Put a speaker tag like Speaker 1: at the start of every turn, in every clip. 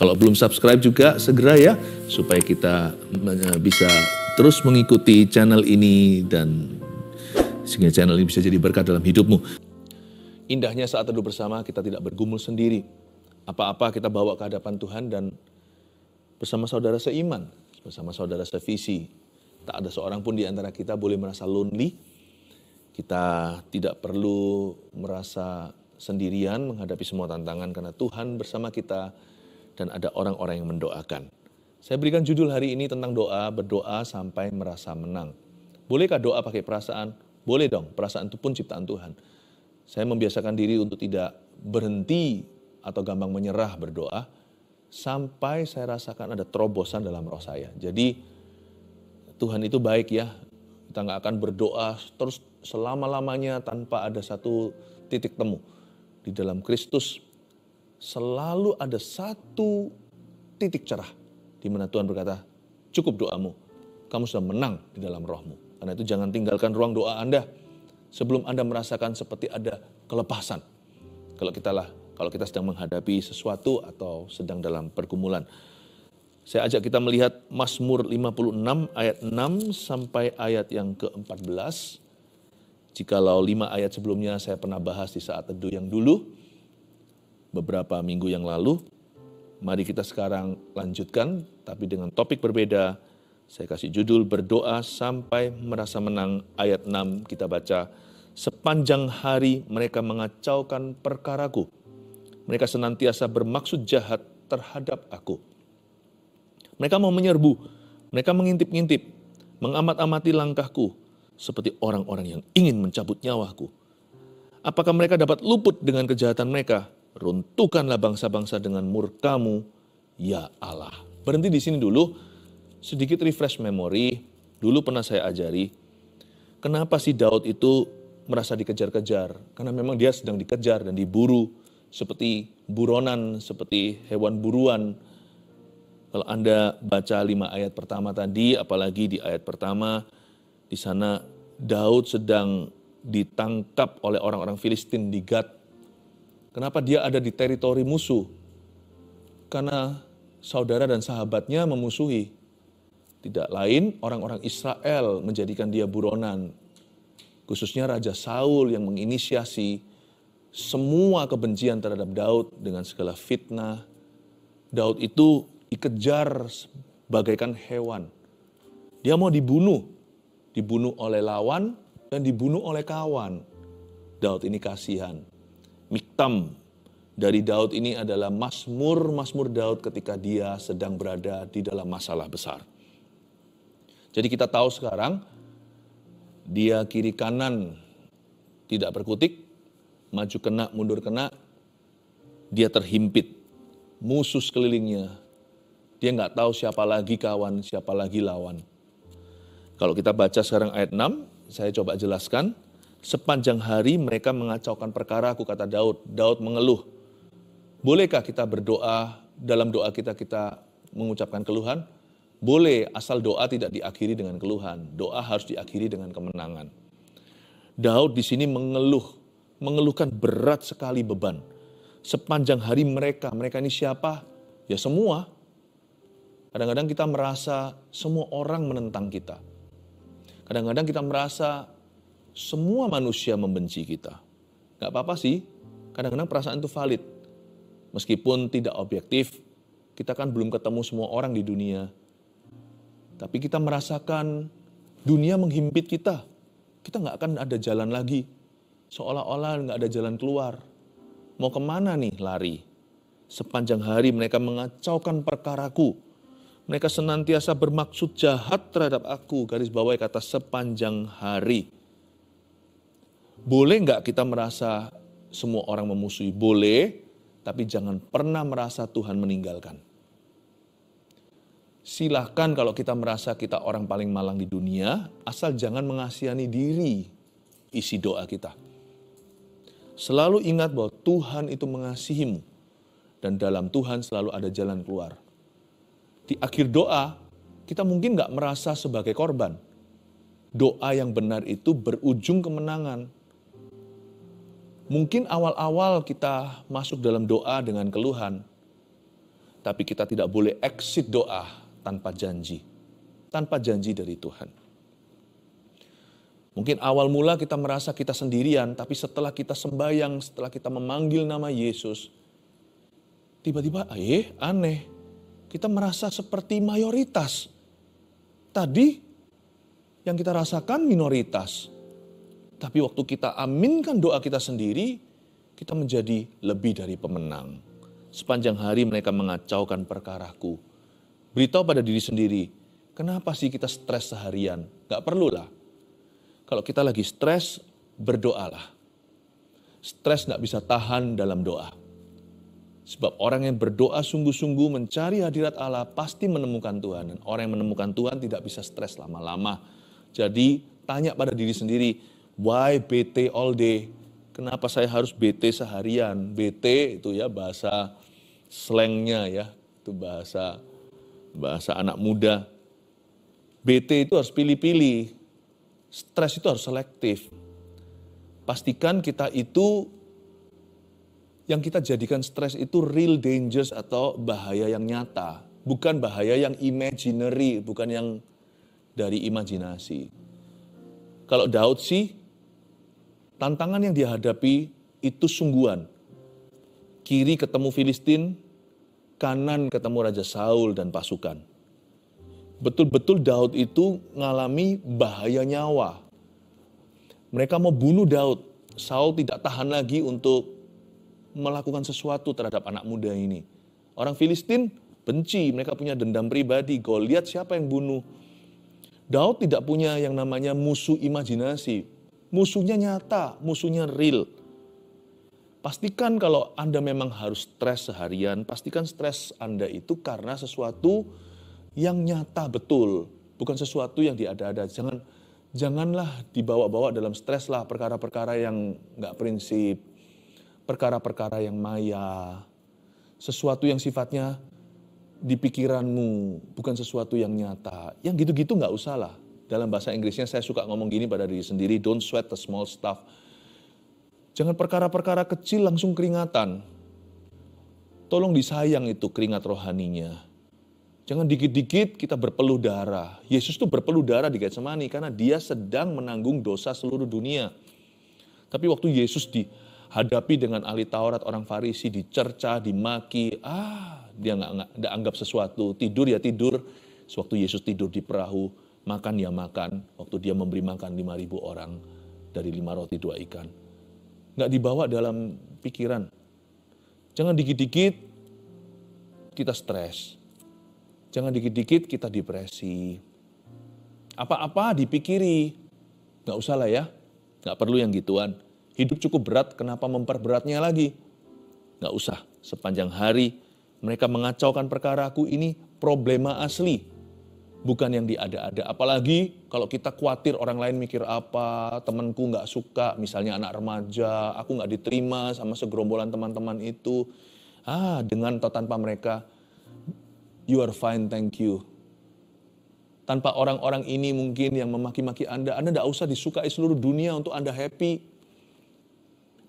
Speaker 1: Kalau belum subscribe juga segera ya, supaya kita bisa terus mengikuti channel ini dan sehingga channel ini bisa jadi berkat dalam hidupmu. Indahnya saat teduh bersama kita tidak bergumul sendiri. Apa-apa kita bawa ke hadapan Tuhan dan bersama saudara seiman, bersama saudara sevisi. Tak ada seorang pun di antara kita boleh merasa lonely. Kita tidak perlu merasa sendirian menghadapi semua tantangan karena Tuhan bersama kita dan ada orang-orang yang mendoakan. Saya berikan judul hari ini tentang doa, berdoa sampai merasa menang. Bolehkah doa pakai perasaan? Boleh dong, perasaan itu pun ciptaan Tuhan. Saya membiasakan diri untuk tidak berhenti atau gampang menyerah berdoa, sampai saya rasakan ada terobosan dalam roh saya. Jadi Tuhan itu baik ya, kita nggak akan berdoa terus selama-lamanya tanpa ada satu titik temu. Di dalam Kristus selalu ada satu titik cerah di mana Tuhan berkata, cukup doamu, kamu sudah menang di dalam rohmu. Karena itu jangan tinggalkan ruang doa Anda sebelum Anda merasakan seperti ada kelepasan. Kalau kita sedang menghadapi sesuatu atau sedang dalam pergumulan. Saya ajak kita melihat Mazmur 56 ayat 6 sampai ayat yang ke-14. Jikalau 5 ayat sebelumnya saya pernah bahas di saat teduh yang dulu, beberapa minggu yang lalu, mari kita sekarang lanjutkan, tapi dengan topik berbeda. Saya kasih judul berdoa sampai merasa menang. Ayat 6 kita baca, sepanjang hari mereka mengacaukan perkaraku. Mereka senantiasa bermaksud jahat terhadap aku. Mereka mau menyerbu, mereka mengintip-ngintip, mengamat-amati langkahku, seperti orang-orang yang ingin mencabut nyawaku. Apakah mereka dapat luput dengan kejahatan mereka? Runtuhkanlah bangsa-bangsa dengan murka-Mu, ya Allah. Berhenti di sini dulu, sedikit refresh memory. Dulu pernah saya ajari, kenapa sih Daud itu merasa dikejar-kejar? Karena memang dia sedang dikejar dan diburu, seperti buronan, seperti hewan buruan. Kalau Anda baca 5 ayat pertama tadi, apalagi di ayat pertama, di sana Daud sedang ditangkap oleh orang-orang Filistin di Gat. Kenapa dia ada di teritori musuh? Karena saudara dan sahabatnya memusuhi. Tidak lain, orang-orang Israel menjadikan dia buronan. Khususnya Raja Saul yang menginisiasi semua kebencian terhadap Daud dengan segala fitnah. Daud itu dikejar bagaikan hewan. Dia mau dibunuh oleh lawan dan dibunuh oleh kawan. Daud ini kasihan. Miktam dari Daud ini adalah Mazmur Daud ketika dia sedang berada di dalam masalah besar. Jadi kita tahu sekarang, dia kiri kanan tidak berkutik, maju kena, mundur kena, dia terhimpit. Musuh sekelilingnya, dia nggak tahu siapa lagi kawan, siapa lagi lawan. Kalau kita baca sekarang ayat 6, saya coba jelaskan. Sepanjang hari mereka mengacaukan perkaraku, kata Daud. Daud mengeluh. Bolehkah kita berdoa, dalam doa kita mengucapkan keluhan? Boleh, asal doa tidak diakhiri dengan keluhan. Doa harus diakhiri dengan kemenangan. Daud di sini mengeluhkan berat sekali beban. Sepanjang hari mereka ini siapa? Ya semua. Kadang-kadang kita merasa semua orang menentang kita. Kadang-kadang kita merasa semua manusia membenci kita. Gak apa-apa sih, kadang-kadang perasaan itu valid. Meskipun tidak objektif, kita kan belum ketemu semua orang di dunia. Tapi kita merasakan dunia menghimpit kita. Kita gak akan ada jalan lagi. Seolah-olah gak ada jalan keluar. Mau kemana nih lari? Sepanjang hari mereka mengacaukan perkaraku. Mereka senantiasa bermaksud jahat terhadap aku. Garis bawahi kata sepanjang hari. Boleh nggak kita merasa semua orang memusuhi? Boleh, tapi jangan pernah merasa Tuhan meninggalkan. Silahkan kalau kita merasa kita orang paling malang di dunia, asal jangan mengasihani diri isi doa kita. Selalu ingat bahwa Tuhan itu mengasihimu, dan dalam Tuhan selalu ada jalan keluar. Di akhir doa, kita mungkin nggak merasa sebagai korban. Doa yang benar itu berujung kemenangan. Mungkin awal-awal kita masuk dalam doa dengan keluhan. Tapi kita tidak boleh exit doa tanpa janji. Tanpa janji dari Tuhan. Mungkin awal mula kita merasa kita sendirian, tapi setelah kita sembahyang, setelah kita memanggil nama Yesus, tiba-tiba aneh. Kita merasa seperti mayoritas. Tadi yang kita rasakan minoritas. Tapi waktu kita aminkan doa kita sendiri, kita menjadi lebih dari pemenang. Sepanjang hari mereka mengacaukan perkaraku. Beritahu pada diri sendiri, kenapa sih kita stres seharian? Gak perlulah. Kalau kita lagi stres, berdoalah. Stres gak bisa tahan dalam doa. Sebab orang yang berdoa sungguh-sungguh mencari hadirat Allah pasti menemukan Tuhan. Dan orang yang menemukan Tuhan tidak bisa stres lama-lama. Jadi tanya pada diri sendiri, why bete all day? Kenapa saya harus bete seharian? Bete itu ya bahasa slangnya ya, itu bahasa anak muda. BT itu harus pilih-pilih, stres itu harus selektif. Pastikan kita itu, yang kita jadikan stres itu real dangers atau bahaya yang nyata. Bukan bahaya yang imaginary, bukan yang dari imajinasi. Kalau Daud sih, tantangan yang dihadapi itu sungguhan. Kiri ketemu Filistin, kanan ketemu Raja Saul dan pasukan. Betul-betul Daud itu ngalami bahaya nyawa. Mereka mau bunuh Daud. Saul tidak tahan lagi untuk melakukan sesuatu terhadap anak muda ini. Orang Filistin benci, mereka punya dendam pribadi. Goliat siapa yang bunuh? Daud tidak punya yang namanya musuh imajinasi. Musuhnya nyata, musuhnya real. Pastikan kalau Anda memang harus stres seharian, pastikan stres Anda itu karena sesuatu yang nyata betul, bukan sesuatu yang diada-ada. Janganlah dibawa-bawa dalam stres lah perkara-perkara yang nggak prinsip, perkara-perkara yang maya, sesuatu yang sifatnya di pikiranmu, bukan sesuatu yang nyata. Yang gitu-gitu nggak usah lah. Dalam bahasa Inggrisnya saya suka ngomong gini pada diri sendiri, don't sweat the small stuff. Jangan perkara-perkara kecil langsung keringatan. Tolong disayang itu keringat rohaninya. Jangan dikit-dikit kita berpeluh darah. Yesus tuh berpeluh darah di Getsemani karena dia sedang menanggung dosa seluruh dunia. Tapi waktu Yesus dihadapi dengan ahli Taurat, orang Farisi, dicerca, dimaki, dia nggak anggap sesuatu. Tidur ya tidur. Sewaktu Yesus tidur di perahu, makan ya makan. Waktu dia memberi makan 5.000 orang dari 5 roti 2 ikan. Nggak dibawa dalam pikiran. Jangan dikit-dikit kita stres. Jangan dikit-dikit kita depresi. Apa-apa dipikiri. Nggak usah lah ya. Nggak perlu yang gituan. Hidup cukup berat, kenapa memperberatnya lagi? Nggak usah. Sepanjang hari mereka mengacaukan perkaraku, ini problema asli. Bukan yang diada-ada. Apalagi kalau kita khawatir orang lain mikir apa, temanku nggak suka, misalnya anak remaja, aku nggak diterima sama segerombolan teman-teman itu. Dengan atau tanpa mereka, you are fine, thank you. Tanpa orang-orang ini mungkin yang memaki-maki Anda nggak usah disukai seluruh dunia untuk Anda happy.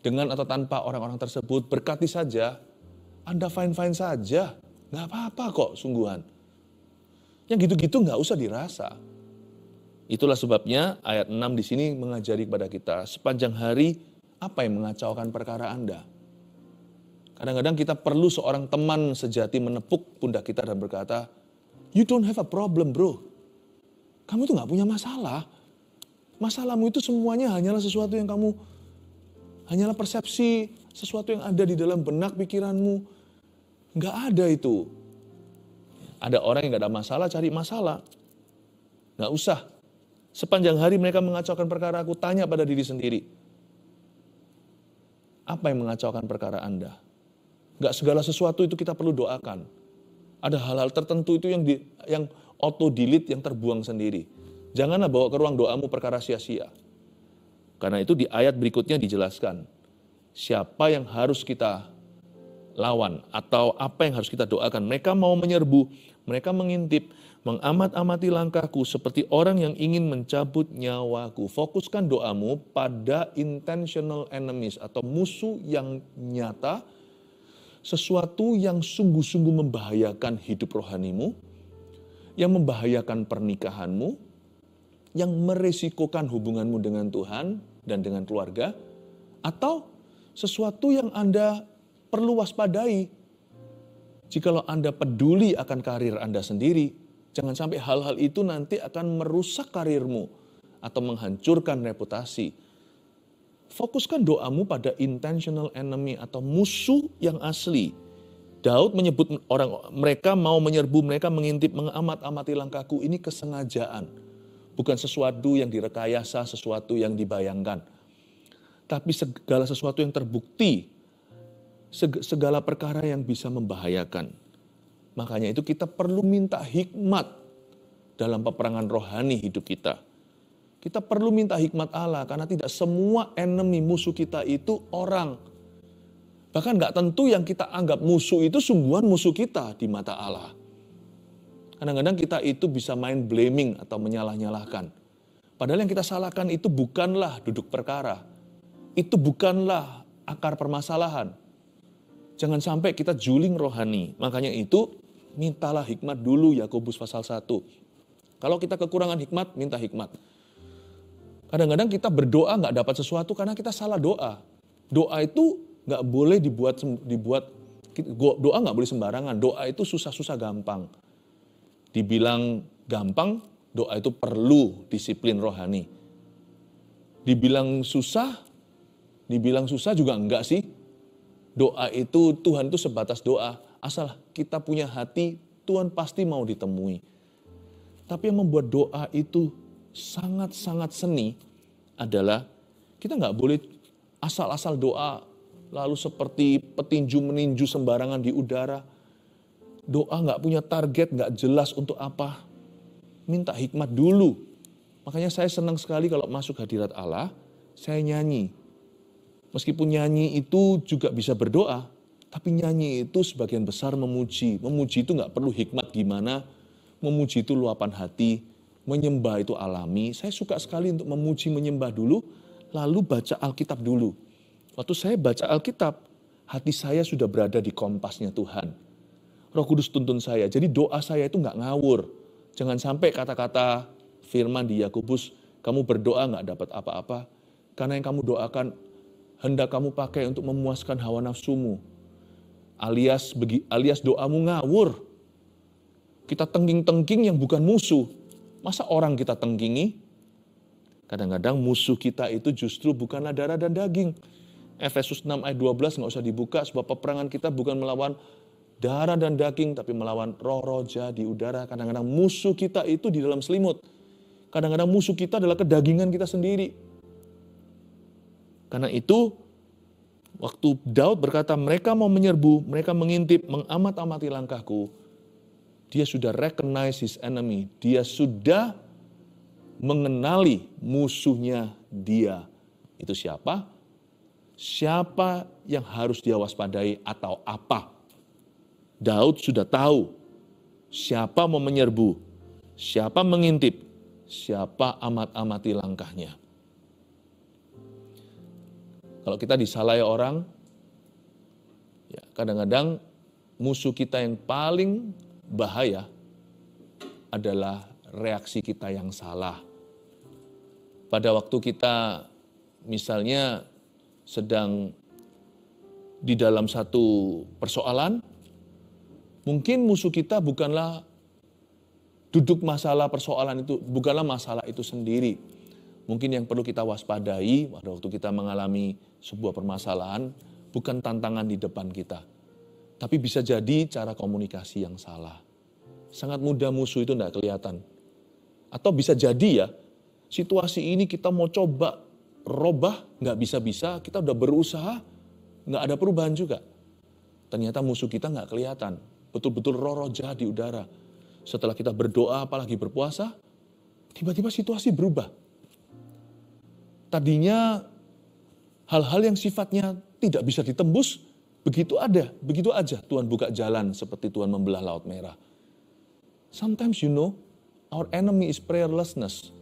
Speaker 1: Dengan atau tanpa orang-orang tersebut, berkati saja, Anda fine-fine saja. Nggak apa-apa kok, sungguhan. Yang gitu-gitu nggak usah dirasa. Itulah sebabnya ayat 6 di sini mengajari kepada kita, sepanjang hari apa yang mengacaukan perkara Anda. Kadang-kadang kita perlu seorang teman sejati menepuk pundak kita dan berkata, you don't have a problem bro. Kamu tuh nggak punya masalah. Masalahmu itu semuanya hanyalah sesuatu yang hanyalah persepsi, sesuatu yang ada di dalam benak pikiranmu. Nggak ada itu. Ada orang yang gak ada masalah, cari masalah. Gak usah. Sepanjang hari mereka mengacaukan perkara aku, tanya pada diri sendiri. Apa yang mengacaukan perkara Anda? Gak segala sesuatu itu kita perlu doakan. Ada hal-hal tertentu itu yang auto-delete, yang terbuang sendiri. Janganlah bawa ke ruang doamu perkara sia-sia. Karena itu di ayat berikutnya dijelaskan. Siapa yang harus kita lawan atau apa yang harus kita doakan. Mereka mau menyerbu, mereka mengintip, mengamat-amati langkahku seperti orang yang ingin mencabut nyawaku. Fokuskan doamu pada intentional enemies atau musuh yang nyata, sesuatu yang sungguh-sungguh membahayakan hidup rohanimu, yang membahayakan pernikahanmu, yang meresikokan hubunganmu dengan Tuhan dan dengan keluarga, atau sesuatu yang Anda perlu waspadai. Jikalau Anda peduli akan karir Anda sendiri, jangan sampai hal-hal itu nanti akan merusak karirmu atau menghancurkan reputasi. Fokuskan doamu pada intentional enemy atau musuh yang asli. Daud menyebut mereka mau menyerbu, mereka mengintip, mengamat-amati langkahku. Ini kesengajaan. Bukan sesuatu yang direkayasa, sesuatu yang dibayangkan. Tapi segala sesuatu yang terbukti, segala perkara yang bisa membahayakan. Makanya itu kita perlu minta hikmat dalam peperangan rohani hidup kita. Kita perlu minta hikmat Allah karena tidak semua enemy musuh kita itu orang. Bahkan gak tentu yang kita anggap musuh itu sungguhan musuh kita di mata Allah. Kadang-kadang kita itu bisa main blaming atau menyalah-nyalahkan. Padahal yang kita salahkan itu bukanlah duduk perkara. Itu bukanlah akar permasalahan. Jangan sampai kita juling rohani. Makanya itu mintalah hikmat dulu, Yakobus pasal 1. Kalau kita kekurangan hikmat, minta hikmat. Kadang-kadang kita berdoa gak dapat sesuatu karena kita salah doa. Doa itu gak boleh doa gak boleh sembarangan. Doa itu susah-susah gampang. Dibilang gampang, doa itu perlu disiplin rohani. Dibilang susah juga enggak sih. Doa itu, Tuhan itu sebatas doa. Asal kita punya hati, Tuhan pasti mau ditemui. Tapi yang membuat doa itu sangat-sangat seni adalah kita nggak boleh asal-asal doa lalu seperti petinju meninju sembarangan di udara. Doa nggak punya target, nggak jelas untuk apa. Minta hikmat dulu. Makanya saya senang sekali kalau masuk hadirat Allah, saya nyanyi. Meskipun nyanyi itu juga bisa berdoa, tapi nyanyi itu sebagian besar memuji. Memuji itu nggak perlu hikmat gimana, memuji itu luapan hati, menyembah itu alami. Saya suka sekali untuk memuji, menyembah dulu, lalu baca Alkitab dulu. Waktu saya baca Alkitab, hati saya sudah berada di kompasnya Tuhan. Roh Kudus tuntun saya, jadi doa saya itu nggak ngawur. Jangan sampai kata-kata firman di Yakobus, kamu berdoa nggak dapat apa-apa, karena yang kamu doakan hendak kamu pakai untuk memuaskan hawa nafsumu. Alias doamu ngawur. Kita tengking-tengking yang bukan musuh. Masa orang kita tengkingi? Kadang-kadang musuh kita itu justru bukanlah darah dan daging. Efesus 6 ayat 12 nggak usah dibuka, sebab peperangan kita bukan melawan darah dan daging, tapi melawan roh-roh jahat di udara. Kadang-kadang musuh kita itu di dalam selimut. Kadang-kadang musuh kita adalah kedagingan kita sendiri. Karena itu, waktu Daud berkata, mereka mau menyerbu, mereka mengintip, mengamat-amati langkahku, dia sudah recognize his enemy. Dia sudah mengenali musuhnya dia. Itu siapa? Siapa yang harus dia waspadai atau apa? Daud sudah tahu siapa mau menyerbu, siapa mengintip, siapa amat-amati langkahnya. Kalau kita disalahi orang, ya kadang-kadang musuh kita yang paling bahaya adalah reaksi kita yang salah. Pada waktu kita misalnya sedang di dalam satu persoalan, mungkin musuh kita bukanlah duduk masalah persoalan itu, bukanlah masalah itu sendiri. Mungkin yang perlu kita waspadai pada waktu kita mengalami sebuah permasalahan, bukan tantangan di depan kita. Tapi bisa jadi cara komunikasi yang salah. Sangat mudah musuh itu tidak kelihatan. Atau bisa jadi ya, situasi ini kita mau coba robah, nggak bisa-bisa, kita udah berusaha, nggak ada perubahan juga. Ternyata musuh kita nggak kelihatan. Betul-betul roh-roh jahat di udara. Setelah kita berdoa, apalagi berpuasa, tiba-tiba situasi berubah. Tadinya hal-hal yang sifatnya tidak bisa ditembus, begitu aja Tuhan buka jalan seperti Tuhan membelah Laut Merah. Sometimes our enemy is prayerlessness.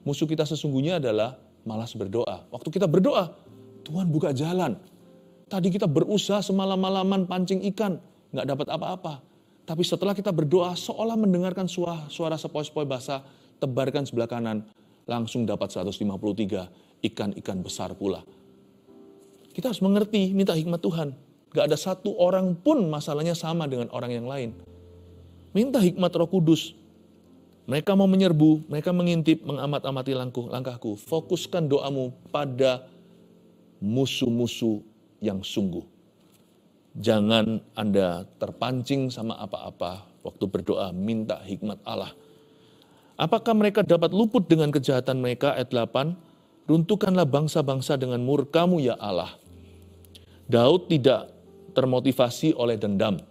Speaker 1: Musuh kita sesungguhnya adalah malas berdoa. Waktu kita berdoa, Tuhan buka jalan. Tadi kita berusaha semalam-malaman pancing ikan, nggak dapat apa-apa. Tapi setelah kita berdoa, seolah mendengarkan suara sepoi-sepoi basah, tebarkan sebelah kanan, langsung dapat 153 ikan-ikan besar pula. Kita harus mengerti, minta hikmat Tuhan. Gak ada satu orang pun masalahnya sama dengan orang yang lain. Minta hikmat Roh Kudus. Mereka mau menyerbu, mereka mengintip, mengamat-amati langkahku. Fokuskan doamu pada musuh-musuh yang sungguh. Jangan Anda terpancing sama apa-apa waktu berdoa, minta hikmat Allah. Apakah mereka dapat luput dengan kejahatan mereka? Ayat 8, runtuhkanlah bangsa-bangsa dengan murka-Mu ya Allah. Daud tidak termotivasi oleh dendam.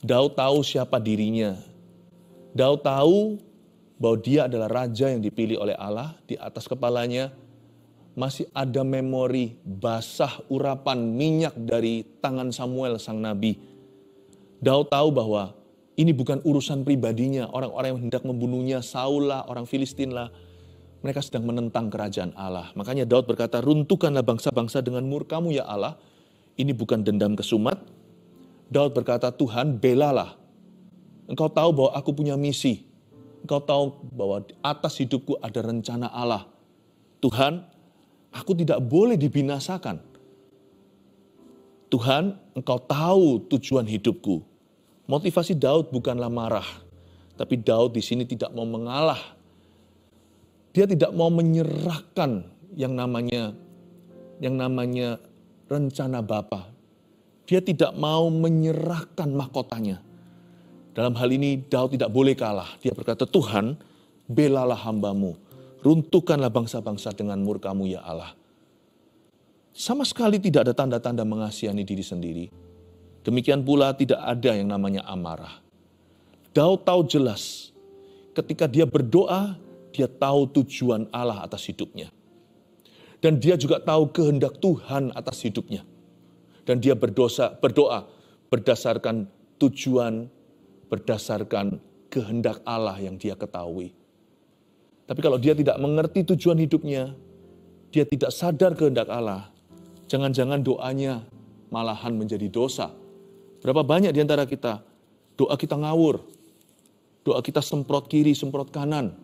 Speaker 1: Daud tahu siapa dirinya. Daud tahu bahwa dia adalah raja yang dipilih oleh Allah. Di atas kepalanya masih ada memori basah urapan minyak dari tangan Samuel sang nabi. Daud tahu bahwa ini bukan urusan pribadinya. Orang-orang yang hendak membunuhnya, Saul lah, orang Filistin lah. Mereka sedang menentang kerajaan Allah. Makanya Daud berkata, runtuhkanlah bangsa-bangsa dengan murka-Mu ya Allah. Ini bukan dendam kesumat. Daud berkata, Tuhan belalah. Engkau tahu bahwa aku punya misi. Engkau tahu bahwa di atas hidupku ada rencana Allah. Tuhan, aku tidak boleh dibinasakan. Tuhan, Engkau tahu tujuan hidupku. Motivasi Daud bukanlah marah. Tapi Daud di sini tidak mau mengalah. Dia tidak mau menyerahkan yang namanya rencana Bapa. Dia tidak mau menyerahkan mahkotanya. Dalam hal ini Daud tidak boleh kalah. Dia berkata, Tuhan, belalah hamba-Mu. Runtuhkanlah bangsa-bangsa dengan murka-Mu ya Allah. Sama sekali tidak ada tanda-tanda mengasihani diri sendiri. Demikian pula tidak ada yang namanya amarah. Daud tahu jelas ketika dia berdoa, dia tahu tujuan Allah atas hidupnya. Dan dia juga tahu kehendak Tuhan atas hidupnya. Dan dia berdoa berdasarkan tujuan, berdasarkan kehendak Allah yang dia ketahui. Tapi kalau dia tidak mengerti tujuan hidupnya, dia tidak sadar kehendak Allah, jangan-jangan doanya malahan menjadi dosa. Berapa banyak di antara kita, doa kita ngawur, doa kita semprot kiri, semprot kanan,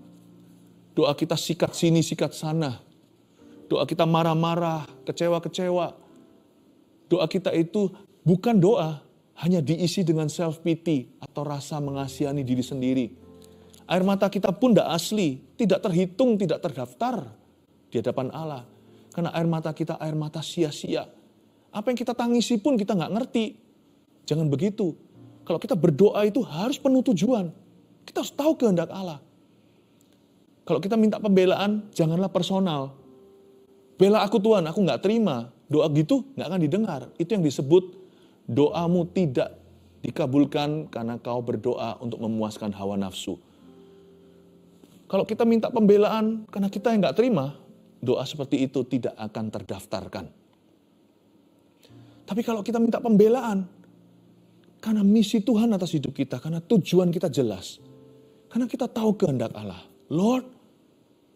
Speaker 1: doa kita sikat sini, sikat sana. Doa kita marah-marah, kecewa-kecewa. Doa kita itu bukan doa, hanya diisi dengan self-pity atau rasa mengasihani diri sendiri. Air mata kita pun tidak asli, tidak terhitung, tidak terdaftar di hadapan Allah. Karena air mata kita air mata sia-sia. Apa yang kita tangisi pun kita nggak ngerti. Jangan begitu. Kalau kita berdoa itu harus penuh tujuan. Kita harus tahu kehendak Allah. Kalau kita minta pembelaan, janganlah personal. Bela aku Tuhan, aku nggak terima. Doa gitu nggak akan didengar. Itu yang disebut doamu tidak dikabulkan karena kau berdoa untuk memuaskan hawa nafsu. Kalau kita minta pembelaan karena kita yang nggak terima, doa seperti itu tidak akan terdaftarkan. Tapi kalau kita minta pembelaan karena misi Tuhan atas hidup kita, karena tujuan kita jelas, karena kita tahu kehendak Allah. Lord,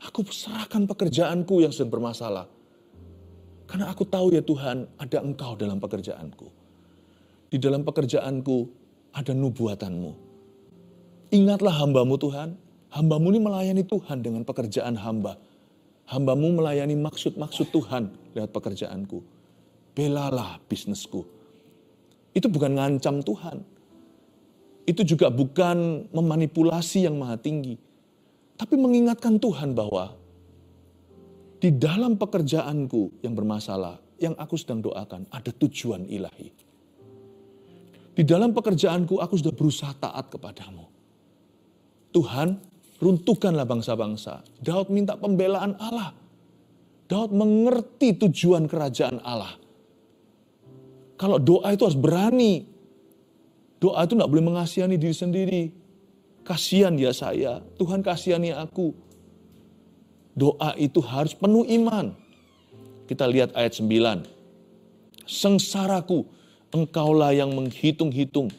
Speaker 1: aku serahkan pekerjaanku yang sedang bermasalah. Karena aku tahu ya Tuhan, ada Engkau dalam pekerjaanku. Di dalam pekerjaanku ada nubuatan-Mu. Ingatlah hamba-Mu Tuhan. Hamba-Mu ini melayani Tuhan dengan pekerjaan hamba. Hamba-Mu melayani maksud-maksud Tuhan lewat pekerjaanku. Belalah bisnisku. Itu bukan ngancam Tuhan. Itu juga bukan memanipulasi yang maha tinggi. Tapi mengingatkan Tuhan bahwa di dalam pekerjaanku yang bermasalah, yang aku sedang doakan, ada tujuan ilahi. Di dalam pekerjaanku, aku sudah berusaha taat kepadamu. Tuhan, runtuhkanlah bangsa-bangsa. Daud minta pembelaan Allah. Daud mengerti tujuan kerajaan Allah. Kalau doa itu harus berani. Doa itu tidak boleh mengasihani diri sendiri. Kasihan ya saya, Tuhan kasihani aku. Doa itu harus penuh iman. Kita lihat ayat 9. Sengsaraku, engkaulah yang menghitung-hitung.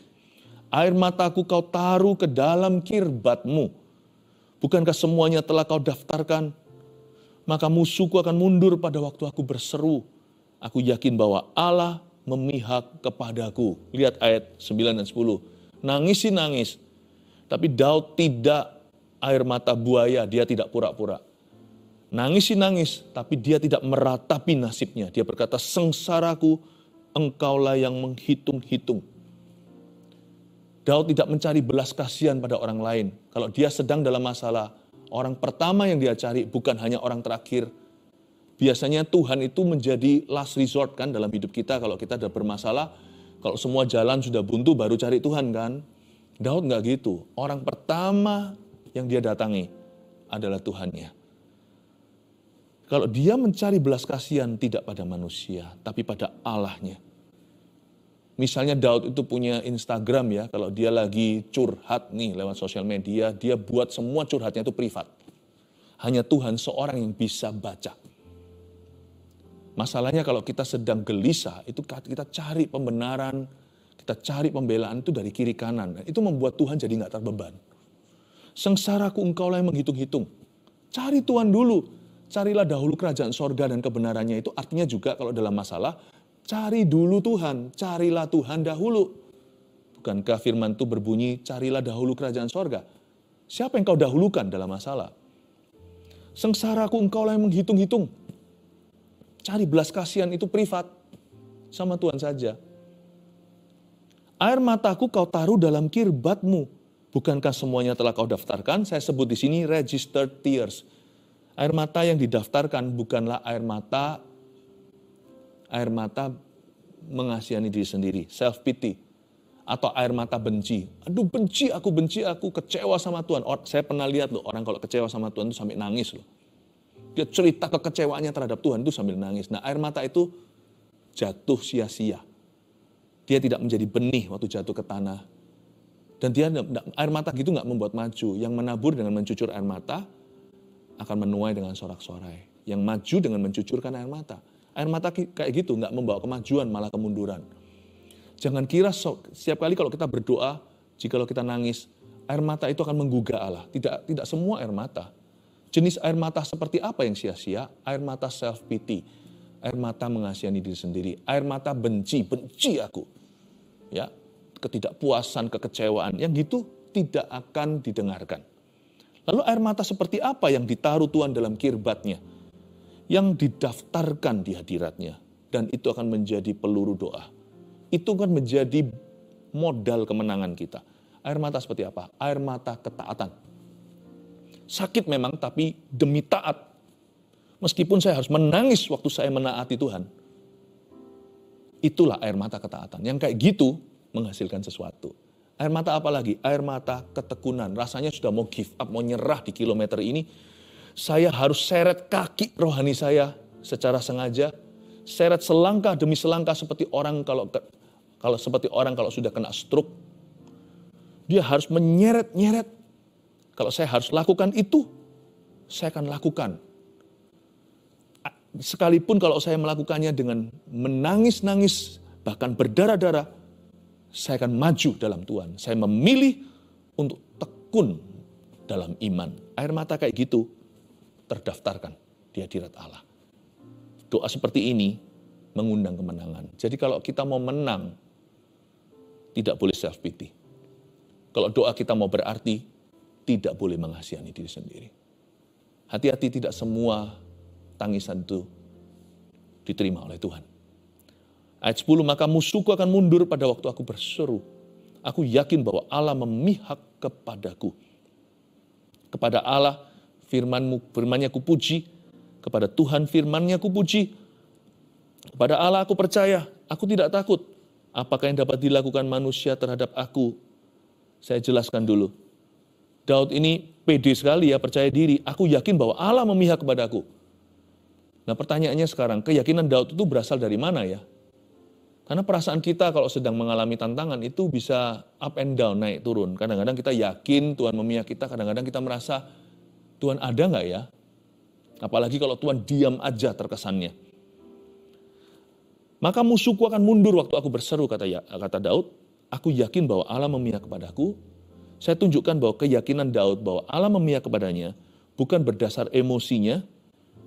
Speaker 1: Air mataku kau taruh ke dalam kirbat-Mu. Bukankah semuanya telah kau daftarkan? Maka musuhku akan mundur pada waktu aku berseru. Aku yakin bahwa Allah memihak kepadaku. Lihat ayat 9 dan 10. Nangis sih nangis. Tapi Daud tidak air mata buaya, dia tidak pura-pura. Nangis sih nangis, tapi dia tidak meratapi nasibnya. Dia berkata, sengsaraku, engkaulah yang menghitung-hitung. Daud tidak mencari belas kasihan pada orang lain. Kalau dia sedang dalam masalah, orang pertama yang dia cari bukan hanya orang terakhir. Biasanya Tuhan itu menjadi last resort kan dalam hidup kita. Kalau kita ada bermasalah, kalau semua jalan sudah buntu baru cari Tuhan kan. Daud nggak gitu. Orang pertama yang dia datangi adalah Tuhannya. Kalau dia mencari belas kasihan tidak pada manusia, tapi pada Allahnya. Misalnya Daud itu punya Instagram ya, kalau dia lagi curhat nih lewat sosial media, dia buat semua curhatnya itu privat. Hanya Tuhan seorang yang bisa baca. Masalahnya kalau kita sedang gelisah, itu kita cari pembenaran, kita cari pembelaan itu dari kiri kanan. Itu membuat Tuhan jadi nggak terbeban. Sengsaraku engkaulah yang menghitung-hitung. Cari Tuhan dulu. Carilah dahulu kerajaan sorga dan kebenarannya. Itu artinya juga kalau dalam masalah, cari dulu Tuhan. Carilah Tuhan dahulu. Bukankah firman itu berbunyi, carilah dahulu kerajaan sorga. Siapa yang kau dahulukan dalam masalah? Sengsaraku engkaulah yang menghitung-hitung. Cari belas kasihan itu privat. Sama Tuhan saja. Air mataku kau taruh dalam kirbatmu. Bukankah semuanya telah kau daftarkan? Saya sebut di sini registered tears. Air mata yang didaftarkan bukanlah air mata mengasihani diri sendiri, self pity. Atau air mata benci. Aduh benci aku, kecewa sama Tuhan. Saya pernah lihat loh, orang kalau kecewa sama Tuhan itu sampai nangis loh. Dia cerita kekecewaannya terhadap Tuhan itu sambil nangis. Nah air mata itu jatuh sia-sia. Dia tidak menjadi benih waktu jatuh ke tanah. Dan air mata gitu nggak membuat maju. Yang menabur dengan mencucur air mata akan menuai dengan sorak-sorai. Yang maju dengan mencucurkan air mata. Air mata kayak gitu nggak membawa kemajuan, malah kemunduran. Jangan kira setiap kali kalau kita berdoa, jikalau kita nangis, air mata itu akan menggugah Allah. Tidak semua air mata. Jenis air mata seperti apa yang sia-sia? Air mata self pity, air mata mengasihani diri sendiri, air mata benci aku. Ya, ketidakpuasan, kekecewaan, yang gitu tidak akan didengarkan. Lalu air mata seperti apa yang ditaruh Tuhan dalam kirbatnya? Yang didaftarkan di hadiratnya. Dan itu akan menjadi peluru doa. Itu akan menjadi modal kemenangan kita. Air mata seperti apa? Air mata ketaatan. Sakit memang, tapi demi taat. Meskipun saya harus menangis waktu saya menaati Tuhan. Itulah air mata ketaatan. Yang kayak gitu menghasilkan sesuatu. Air mata apa lagi? Air mata ketekunan. Rasanya sudah mau give up, mau nyerah di kilometer ini. Saya harus seret kaki rohani saya secara sengaja. Seret selangkah demi selangkah seperti orang kalau sudah kena stroke. Dia harus menyeret-nyeret. Kalau saya harus lakukan itu, saya akan lakukan. Sekalipun kalau saya melakukannya dengan menangis-nangis, bahkan berdarah-darah, saya akan maju dalam Tuhan. Saya memilih untuk tekun dalam iman. Air mata kayak gitu terdaftarkan di hadirat Allah. Doa seperti ini mengundang kemenangan. Jadi kalau kita mau menang, tidak boleh self pity. Kalau doa kita mau berarti, tidak boleh mengasihani diri sendiri. Hati-hati, tidak semua tangisan itu diterima oleh Tuhan. Ayat 10, maka musuhku akan mundur pada waktu aku berseru. Aku yakin bahwa Allah memihak kepadaku. Kepada Allah firman-Nya ku puji. Kepada Tuhan firman-Nya ku puji. Kepada Allah aku percaya, aku tidak takut. Apakah yang dapat dilakukan manusia terhadap aku? Saya jelaskan dulu. Daud ini pede sekali ya, percaya diri. Aku yakin bahwa Allah memihak kepadaku. Nah pertanyaannya sekarang, keyakinan Daud itu berasal dari mana ya? Karena perasaan kita kalau sedang mengalami tantangan itu bisa up and down, naik turun. Kadang-kadang kita yakin Tuhan memihak kita, kadang-kadang kita merasa Tuhan ada nggak ya? Apalagi kalau Tuhan diam aja terkesannya. Maka musuhku akan mundur waktu aku berseru, kata Daud. Aku yakin bahwa Allah memihak kepadaku. Saya tunjukkan bahwa keyakinan Daud bahwa Allah memihak kepadanya bukan berdasar emosinya,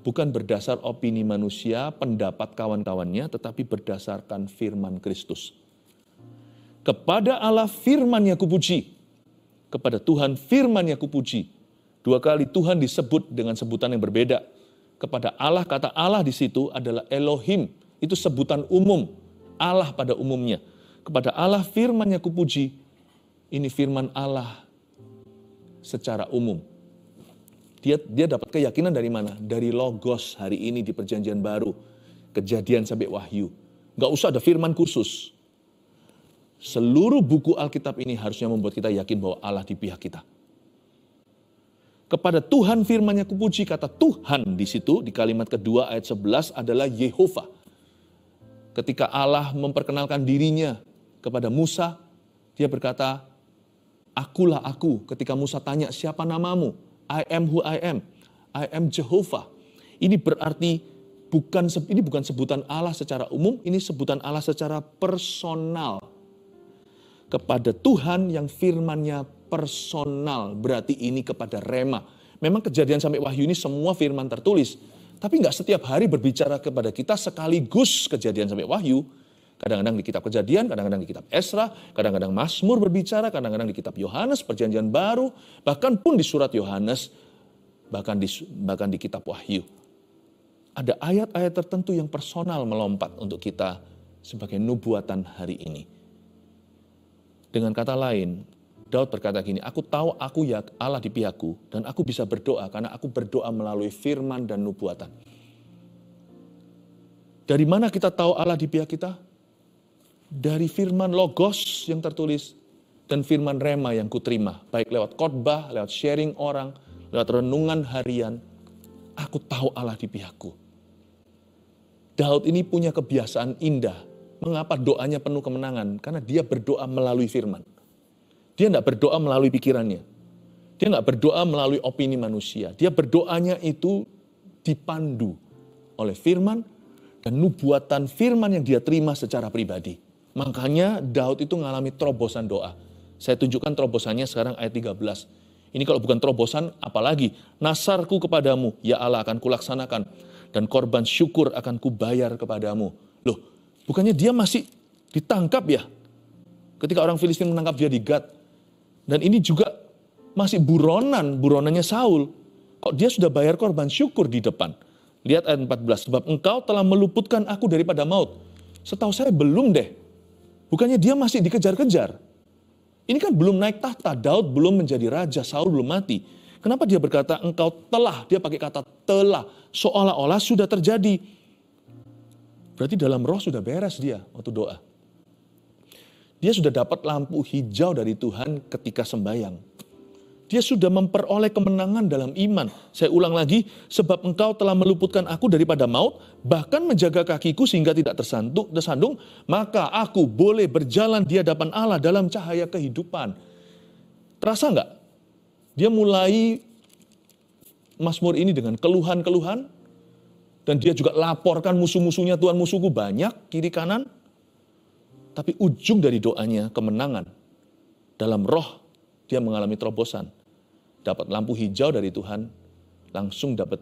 Speaker 1: bukan berdasar opini manusia, pendapat kawan-kawannya, tetapi berdasarkan firman Kristus. Kepada Allah firman-Nya kupuji, kepada Tuhan firman-Nya kupuji. 2 kali Tuhan disebut dengan sebutan yang berbeda. Kepada Allah, kata Allah di situ adalah Elohim, itu sebutan umum, Allah pada umumnya. Kepada Allah firman-Nya kupuji, ini firman Allah secara umum. Dia dapat keyakinan dari mana? Dari Logos hari ini di Perjanjian Baru. Kejadian sampai Wahyu. Nggak usah ada firman khusus. Seluruh buku Alkitab ini harusnya membuat kita yakin bahwa Allah di pihak kita. Kepada Tuhan firman-Nya kupuji, kata Tuhan di situ, di kalimat kedua ayat 11 adalah Yehova. Ketika Allah memperkenalkan dirinya kepada Musa, dia berkata, akulah aku. Ketika Musa tanya, siapa namamu? I am who I am. I am Jehovah. Ini berarti ini bukan sebutan Allah secara umum, ini sebutan Allah secara personal. Kepada Tuhan yang firman-Nya personal, berarti ini kepada Rema. Memang Kejadian sampai Wahyu ini semua firman tertulis, tapi nggak setiap hari berbicara kepada kita sekaligus Kejadian sampai Wahyu. Kadang-kadang di kitab Kejadian, kadang-kadang di kitab Esra, kadang-kadang Mazmur berbicara, kadang-kadang di kitab Yohanes, Perjanjian Baru, bahkan pun di surat Yohanes, bahkan di kitab Wahyu. Ada ayat-ayat tertentu yang personal melompat untuk kita sebagai nubuatan hari ini. Dengan kata lain, Daud berkata gini, aku tahu aku ya Allah di pihakku, dan aku bisa berdoa karena aku berdoa melalui firman dan nubuatan. Dari mana kita tahu Allah di pihak kita? Dari firman Logos yang tertulis dan firman Rema yang kuterima. Baik lewat khotbah, lewat sharing orang, lewat renungan harian. Aku tahu Allah di pihakku. Daud ini punya kebiasaan indah. Mengapa doanya penuh kemenangan? Karena dia berdoa melalui firman. Dia tidak berdoa melalui pikirannya. Dia tidak berdoa melalui opini manusia. Dia berdoanya itu dipandu oleh firman dan nubuatan firman yang dia terima secara pribadi. Makanya Daud itu mengalami terobosan doa. Saya tunjukkan terobosannya sekarang ayat 13. Ini kalau bukan terobosan, apalagi? Nasarku kepadamu, ya Allah akan kulaksanakan. Dan korban syukur akan kubayar kepadamu. Loh, bukannya dia masih ditangkap ya? Ketika orang Filistin menangkap dia di Gat. Dan ini juga masih buronannya Saul. Kok dia sudah bayar korban syukur di depan? Lihat ayat 14. Sebab engkau telah meluputkan aku daripada maut. Setahu saya belum deh. Bukannya dia masih dikejar-kejar. Ini kan belum naik tahta, Daud belum menjadi raja, Saul belum mati. Kenapa dia berkata engkau telah, dia pakai kata telah, seolah-olah sudah terjadi. Berarti dalam roh sudah beres dia waktu doa. Dia sudah dapat lampu hijau dari Tuhan ketika sembahyang. Dia sudah memperoleh kemenangan dalam iman. Saya ulang lagi, sebab engkau telah meluputkan aku daripada maut, bahkan menjaga kakiku sehingga tidak tersandung, maka aku boleh berjalan di hadapan Allah dalam cahaya kehidupan. Terasa enggak? Dia mulai Mazmur ini dengan keluhan-keluhan, dan dia juga laporkan musuh-musuhnya, Tuhan musuhku banyak, kiri kanan. Tapi ujung dari doanya kemenangan. Dalam roh dia mengalami terobosan. Dapat lampu hijau dari Tuhan, langsung dapat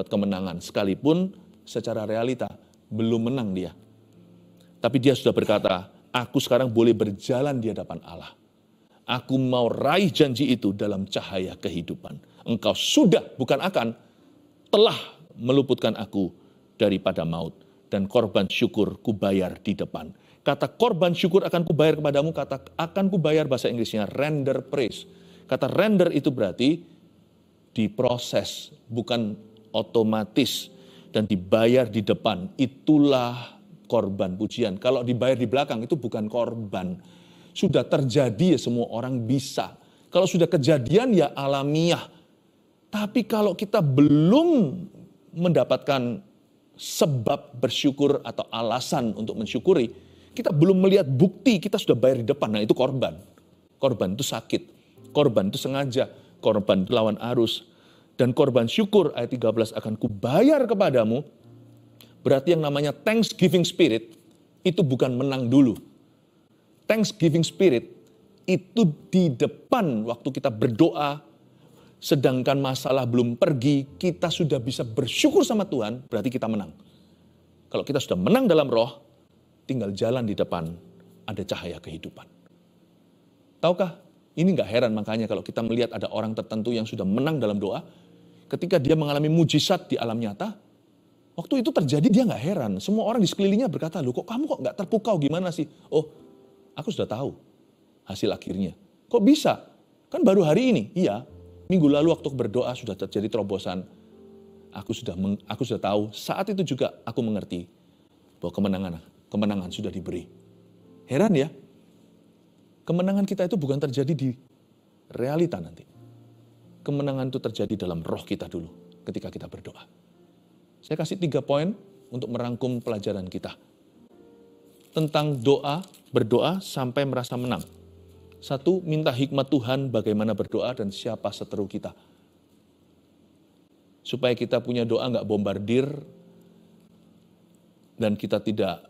Speaker 1: kemenangan. Sekalipun secara realita belum menang dia. Tapi dia sudah berkata, aku sekarang boleh berjalan di hadapan Allah. Aku mau raih janji itu dalam cahaya kehidupan. Engkau sudah, bukan akan, telah meluputkan aku daripada maut. Dan korban syukur kubayar di depan. Kata korban syukur akan kubayar kepadamu, kata akan kubayar bahasa Inggrisnya render praise. Kata render itu berarti diproses, bukan otomatis. Dan dibayar di depan, itulah korban pujian. Kalau dibayar di belakang itu bukan korban. Sudah terjadi ya semua orang bisa. Kalau sudah kejadian ya alamiah. Tapi kalau kita belum mendapatkan sebab bersyukur atau alasan untuk mensyukuri, kita belum melihat bukti, kita sudah bayar di depan. Nah itu korban. Korban itu sakit. Korban itu sengaja. Korban itu lawan arus. Dan korban syukur ayat 13 akan kubayar kepadamu. Berarti yang namanya thanksgiving spirit itu bukan menang dulu. Thanksgiving spirit itu di depan waktu kita berdoa. sedangkan masalah belum pergi, kita sudah bisa bersyukur sama Tuhan, berarti kita menang. Kalau kita sudah menang dalam roh, tinggal jalan di depan, ada cahaya kehidupan. Tahukah, ini nggak heran makanya kalau kita melihat ada orang tertentu yang sudah menang dalam doa, ketika dia mengalami mujizat di alam nyata, waktu itu terjadi dia nggak heran. Semua orang di sekelilingnya berkata, loh kok kamu kok nggak terpukau gimana sih? Oh, aku sudah tahu hasil akhirnya. Kok bisa? Kan baru hari ini. Iya, minggu lalu waktu berdoa sudah terjadi terobosan. Aku sudah tahu, saat itu juga aku mengerti bahwa kemenangan sudah diberi. Heran ya, kemenangan kita itu bukan terjadi di realita nanti. Kemenangan itu terjadi dalam roh kita dulu ketika kita berdoa. Saya kasih 3 poin untuk merangkum pelajaran kita. Tentang berdoa sampai merasa menang. 1, minta hikmat Tuhan bagaimana berdoa dan siapa seteru kita. Supaya kita punya doa nggak bombardir dan kita tidak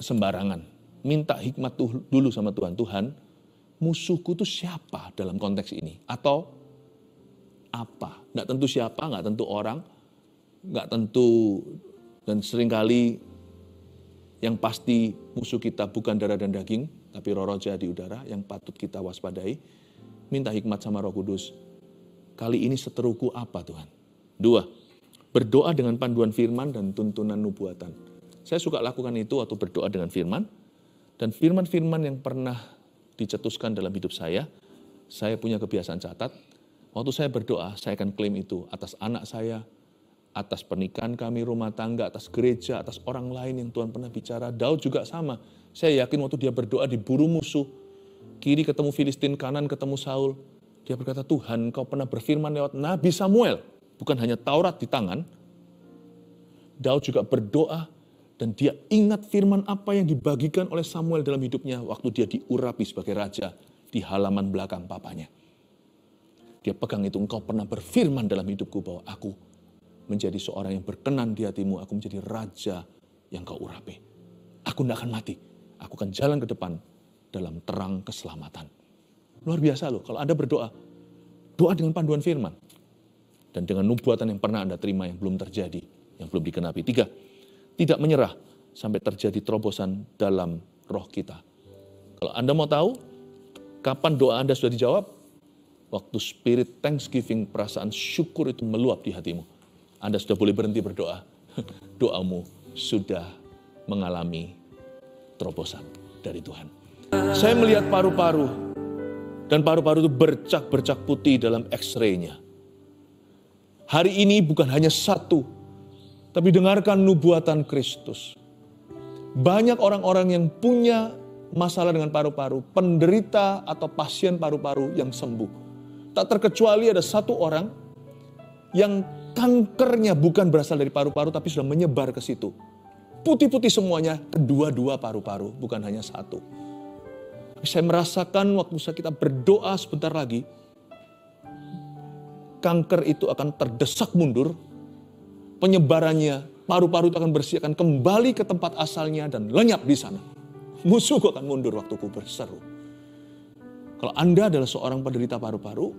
Speaker 1: sembarangan. Minta hikmat dulu sama Tuhan. Tuhan, musuhku itu siapa dalam konteks ini? Atau apa? Nggak tentu siapa, nggak tentu orang, nggak tentu, dan seringkali yang pasti musuh kita bukan darah dan daging, tapi roh jahat di udara yang patut kita waspadai. Minta hikmat sama Roh Kudus. Kali ini seteruku apa Tuhan? 2, berdoa dengan panduan firman dan tuntunan nubuatan. Saya suka lakukan itu waktu berdoa dengan firman. Dan firman-firman yang pernah dicetuskan dalam hidup saya punya kebiasaan catat. Waktu saya berdoa, saya akan klaim itu atas anak saya, atas pernikahan kami, rumah tangga, atas gereja, atas orang lain yang Tuhan pernah bicara. Daud juga sama. Saya yakin waktu dia berdoa diburu musuh, kiri ketemu Filistin, kanan ketemu Saul. Dia berkata, Tuhan, Kau pernah berfirman lewat Nabi Samuel. Bukan hanya Taurat di tangan. Daud juga berdoa dan dia ingat firman apa yang dibagikan oleh Samuel dalam hidupnya waktu dia diurapi sebagai raja di halaman belakang papanya. Dia pegang itu, Engkau pernah berfirman dalam hidupku bahwa aku menjadi seorang yang berkenan di hatimu. Aku menjadi raja yang Kau urapi. Aku tidak akan mati. Aku akan jalan ke depan dalam terang keselamatan. Luar biasa loh, kalau Anda berdoa, doa dengan panduan firman. Dan dengan nubuatan yang pernah Anda terima yang belum terjadi, yang belum dikenapi. 3, tidak menyerah sampai terjadi terobosan dalam roh kita. Kalau Anda mau tahu, kapan doa Anda sudah dijawab? Waktu spirit thanksgiving, perasaan syukur itu meluap di hatimu. Anda sudah boleh berhenti berdoa. Doamu sudah mengalami terobosan dari Tuhan. Saya melihat paru-paru. Dan paru-paru itu bercak-bercak putih dalam X-ray-nya. Hari ini bukan hanya 1, tapi dengarkan nubuatan Kristus. Banyak orang-orang yang punya masalah dengan paru-paru, penderita atau pasien paru-paru yang sembuh. Tak terkecuali ada 1 orang yang kankernya bukan berasal dari paru-paru, tapi sudah menyebar ke situ. Putih-putih semuanya, kedua-dua paru-paru, bukan hanya 1. Saya merasakan waktu kita berdoa sebentar lagi, kanker itu akan terdesak mundur, penyebarannya, paru-paru itu akan bersih, akan kembali ke tempat asalnya dan lenyap di sana. Musuhku akan mundur waktu ku berseru. Kalau Anda adalah seorang penderita paru-paru,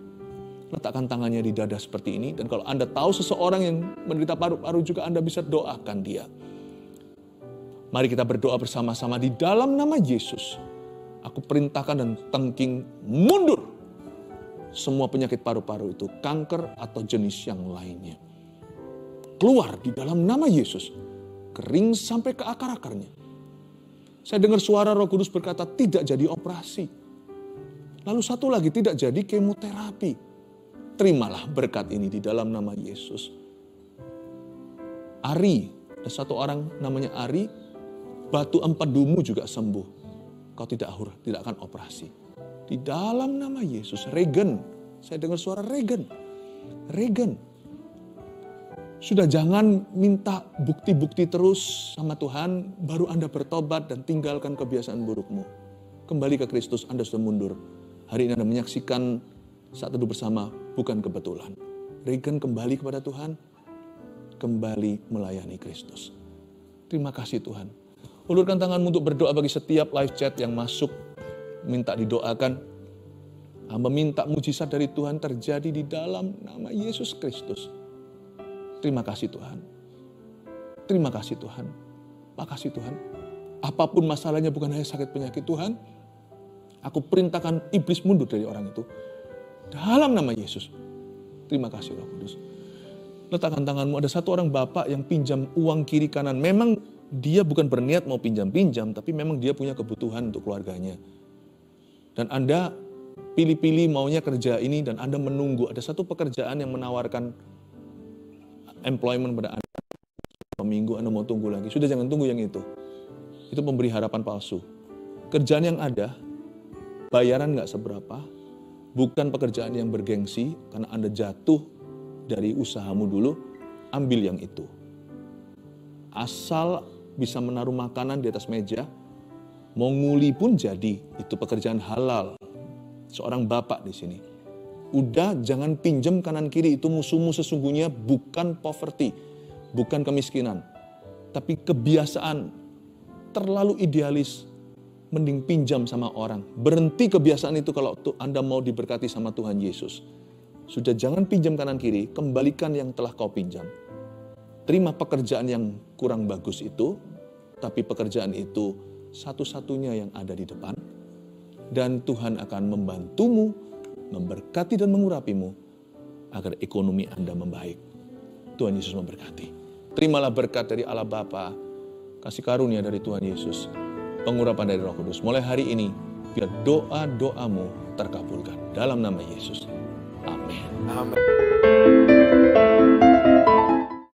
Speaker 1: letakkan tangannya di dada seperti ini, dan kalau Anda tahu seseorang yang menderita paru-paru juga, Anda bisa doakan dia. Mari kita berdoa bersama-sama di dalam nama Yesus. Aku perintahkan dan tengking mundur semua penyakit paru-paru itu, kanker atau jenis yang lainnya. Keluar di dalam nama Yesus, kering sampai ke akar-akarnya. Saya dengar suara Roh Kudus berkata, tidak jadi operasi. Lalu 1 lagi, tidak jadi kemoterapi. Terimalah berkat ini di dalam nama Yesus. Ari, ada 1 orang namanya Ari, batu empedumu juga sembuh. Kau tidak akan operasi. Di dalam nama Yesus. Regan. Saya dengar suara Regan. Regan. Sudah jangan minta bukti-bukti terus sama Tuhan, baru Anda bertobat dan tinggalkan kebiasaan burukmu. Kembali ke Kristus, Anda sudah mundur. Hari ini Anda menyaksikan saat teduh bersama, bukan kebetulan. Regan kembali kepada Tuhan, kembali melayani Kristus. Terima kasih Tuhan. Ulurkan tanganmu untuk berdoa bagi setiap live chat yang masuk, minta didoakan. Hamba minta mujizat dari Tuhan terjadi di dalam nama Yesus Kristus. Terima kasih Tuhan. Terima kasih Tuhan. Makasih Tuhan. Apapun masalahnya, bukan hanya sakit penyakit Tuhan, aku perintahkan iblis mundur dari orang itu. Dalam nama Yesus. Terima kasih Roh Kudus. Letakkan tanganmu, ada satu orang bapak yang pinjam uang kiri kanan. Memang dia bukan berniat mau pinjam-pinjam, tapi memang dia punya kebutuhan untuk keluarganya. Dan Anda pilih-pilih maunya kerja ini dan Anda menunggu. Ada satu pekerjaan yang menawarkan employment pada Anda. Minggu Anda mau tunggu lagi. Sudah, jangan tunggu yang itu. Itu pemberi harapan palsu. Kerjaan yang ada, bayaran nggak seberapa, bukan pekerjaan yang bergengsi, karena Anda jatuh dari usahamu dulu, ambil yang itu. Asal bisa menaruh makanan di atas meja, mau nguli pun jadi, itu pekerjaan halal. Seorang bapak di sini. Udah, jangan pinjam kanan kiri, itu musuhmu sesungguhnya bukan poverty, bukan kemiskinan, tapi kebiasaan terlalu idealis, mending pinjam sama orang. Berhenti kebiasaan itu kalau Anda mau diberkati sama Tuhan Yesus. Sudah, jangan pinjam kanan kiri, kembalikan yang telah kau pinjam. Terima pekerjaan yang kurang bagus itu, tapi pekerjaan itu satu-satunya yang ada di depan. Dan Tuhan akan membantumu, memberkati dan mengurapimu, agar ekonomi Anda membaik. Tuhan Yesus memberkati. Terimalah berkat dari Allah Bapa, kasih karunia dari Tuhan Yesus, pengurapan dari Roh Kudus. Mulai hari ini, biar doa-doamu terkabulkan. Dalam nama Yesus. Amin.
Speaker 2: Amin.